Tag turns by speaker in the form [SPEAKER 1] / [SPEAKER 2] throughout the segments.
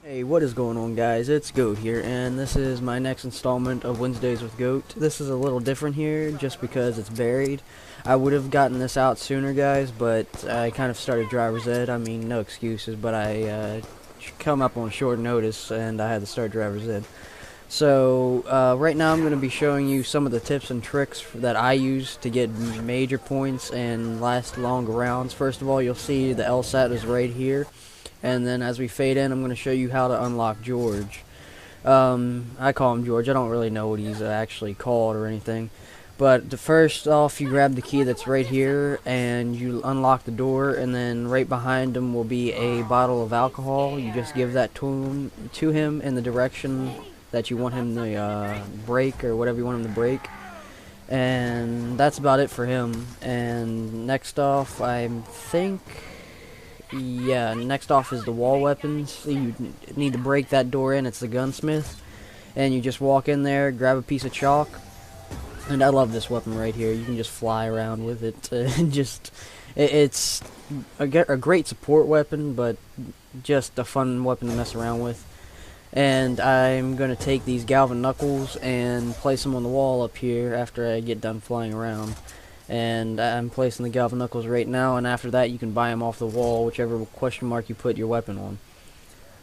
[SPEAKER 1] Hey, what is going on, guys? It's Goat here, and this is my next installment of Wednesdays with Goat. This is a little different here, just because it's buried. I would have gotten this out sooner, guys, but I kind of started driver's ed. I mean, no excuses, but I come up on short notice, and I had to start driver's ed. So, right now I'm going to be showing you some of the tips and tricks that I use to get major points and last long rounds. First of all, you'll see the LSAT is right here. And then as we fade in, I'm going to show you how to unlock George. I call him George. I don't really know what he's actually called or anything. But first off, you grab the key that's right here, and you unlock the door, and then right behind him will be a bottle of alcohol. You just give that to him in the direction that you want him to break, or whatever you want him to break. And that's about it for him. And next off, I think... Yeah, next off is the wall weapons. You need to break that door in. It's the gunsmith. And you just walk in there, grab a piece of chalk. And I love this weapon right here. You can just fly around with it. It's a great support weapon, but just a fun weapon to mess around with. And I'm going to take these Galvin Knuckles and place them on the wall up here after I get done flying around. And I'm placing the Galvin Knuckles right now, and after that you can buy them off the wall, whichever question mark you put your weapon on.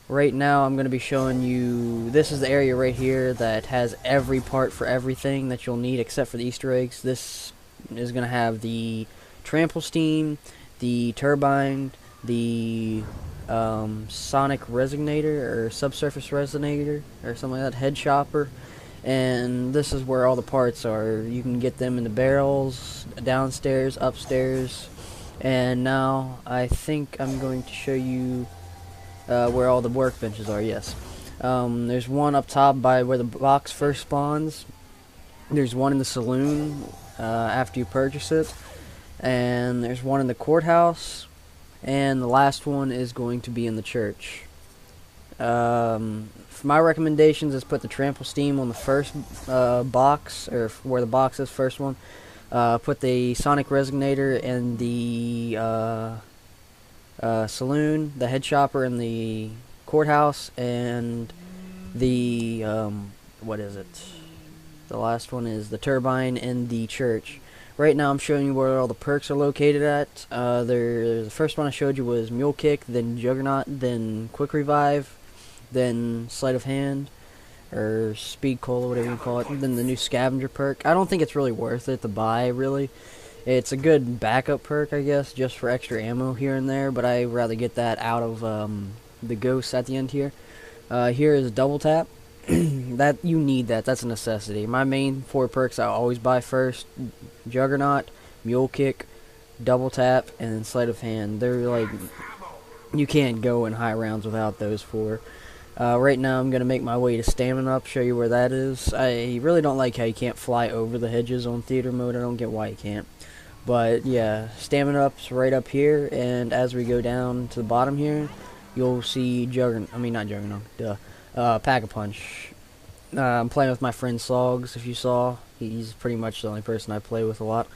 [SPEAKER 1] Right now I'm going to be showing you, this is the area right here that has every part for everything that you'll need except for the Easter eggs. This is going to have the Trample Steam, the Turbine, the Sonic Resonator, or Subsurface Resonator, or something like that, Head Chopper. And this is where all the parts are. You can get them in the barrels, downstairs, upstairs. And now I think I'm going to show you where all the workbenches are. Yes, there's one up top by where the box first spawns. There's one in the saloon after you purchase it, and there's one in the courthouse, and the last one is going to be in the church. For my recommendations is put the Trample Steam on the first box, or where the box is, first one. Put the Sonic Resonator in the saloon, the Head Chopper in the courthouse, and the, what is it? The last one is the Turbine in the church. Right now I'm showing you where all the perks are located at. The first one I showed you was Mule Kick, then Juggernaut, then Quick Revive, then Sleight of Hand, or Speed Cola, whatever you call it, and then the new Scavenger perk. I don't think it's really worth it to buy, really. It's a good backup perk, I guess, just for extra ammo here and there, but I'd rather get that out of the ghosts at the end here. Here is Double Tap. That you need that. That's a necessity. My main 4 perks I always buy first: Juggernaut, Mule Kick, Double Tap, and then Sleight of Hand. They're like, you can't go in high rounds without those 4. Right now I'm going to make my way to Stamina Up, show you where that is. I really don't like how you can't fly over the hedges on theater mode. I don't get why you can't. But yeah, Stamina Up's right up here, and as we go down to the bottom here, you'll see Pack-a-Punch. I'm playing with my friend Slogs, if you saw. He's pretty much the only person I play with a lot.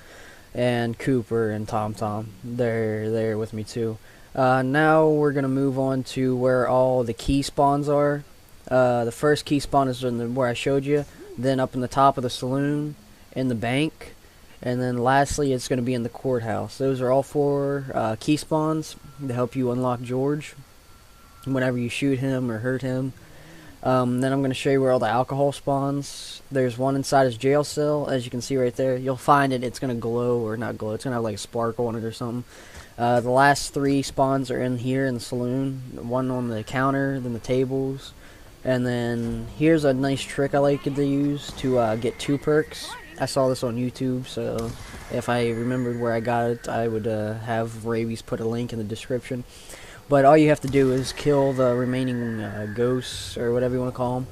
[SPEAKER 1] And Cooper and Tom Tom, they're there with me too. Now we're going to move on to where all the key spawns are. The first key spawn is where I showed you, then up in the top of the saloon, in the bank, and then lastly it's going to be in the courthouse. Those are all 4 key spawns to help you unlock George whenever you shoot him or hurt him. Then I'm going to show you where all the alcohol spawns. There's one inside his jail cell, as you can see right there. You'll find it's going to glow, or not glow, it's going to have like a sparkle on it or something. The last 3 spawns are in here in the saloon. One on the counter, then the tables. And then here's a nice trick I like to use to get 2 perks. I saw this on YouTube, so if I remembered where I got it, I would have Rabies put a link in the description. But all you have to do is kill the remaining ghosts, or whatever you want to call them.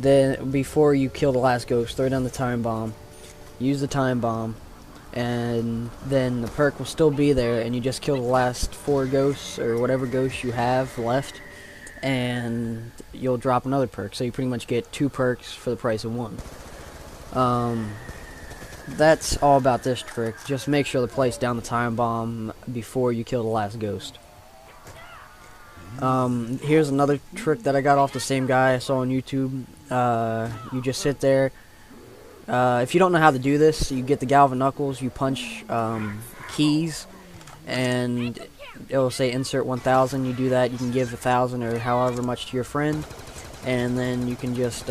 [SPEAKER 1] Then, before you kill the last ghost, throw down the time bomb. Use the time bomb. And then the perk will still be there, and you just kill the last 4 ghosts, or whatever ghosts you have left, and you'll drop another perk. So you pretty much get 2 perks for the price of 1. That's all about this trick. Just make sure to place down the time bomb before you kill the last ghost. Here's another trick that I got off the same guy I saw on YouTube. You just sit there. If you don't know how to do this, you get the Galvin Knuckles, you punch keys, and it will say insert 1,000. You do that, you can give 1,000 or however much to your friend, and then you can just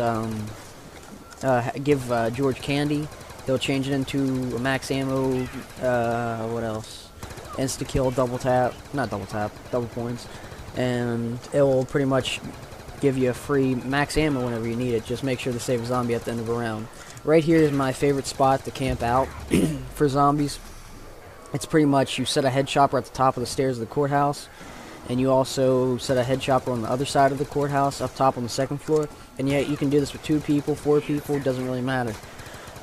[SPEAKER 1] give George candy. He'll change it into a max ammo, what else? Insta-kill, double tap, not double tap, double points, and it will pretty much give you a free max ammo whenever you need it. Just make sure to save a zombie at the end of a round. Right here is my favorite spot to camp out for zombies. It's pretty much you set a head chopper at the top of the stairs of the courthouse, and you also set a head chopper on the other side of the courthouse up top on the second floor. And yeah, you can do this with 2 people, 4 people, doesn't really matter.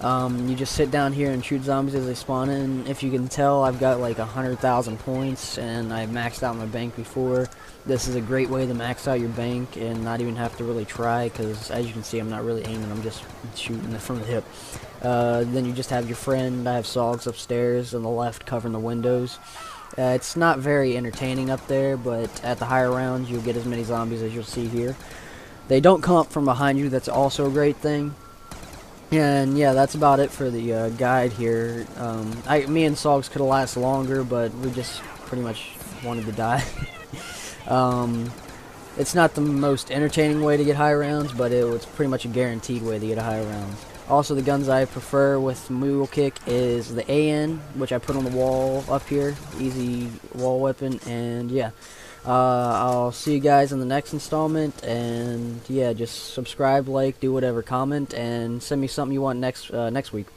[SPEAKER 1] You just sit down here and shoot zombies as they spawn in. If you can tell, I've got like 100,000 points, and I maxed out my bank before. This is a great way to max out your bank and not even have to really try, because as you can see, I'm not really aiming, I'm just shooting it from the hip. Then you just have your friend. I have Sogs upstairs on the left covering the windows. It's not very entertaining up there, but at the higher rounds, you'll get as many zombies as you'll see here. They don't come up from behind you, that's also a great thing. And yeah, that's about it for the guide here. Me and Sogs could have lasted longer, but we just pretty much wanted to die. It's not the most entertaining way to get high rounds, but it was pretty much a guaranteed way to get a high rounds. Also, the guns I prefer with mule kick is the AN, which I put on the wall up here, easy wall weapon, and yeah. I'll see you guys in the next installment, and yeah, just subscribe, like, do whatever, comment, and send me something you want next week.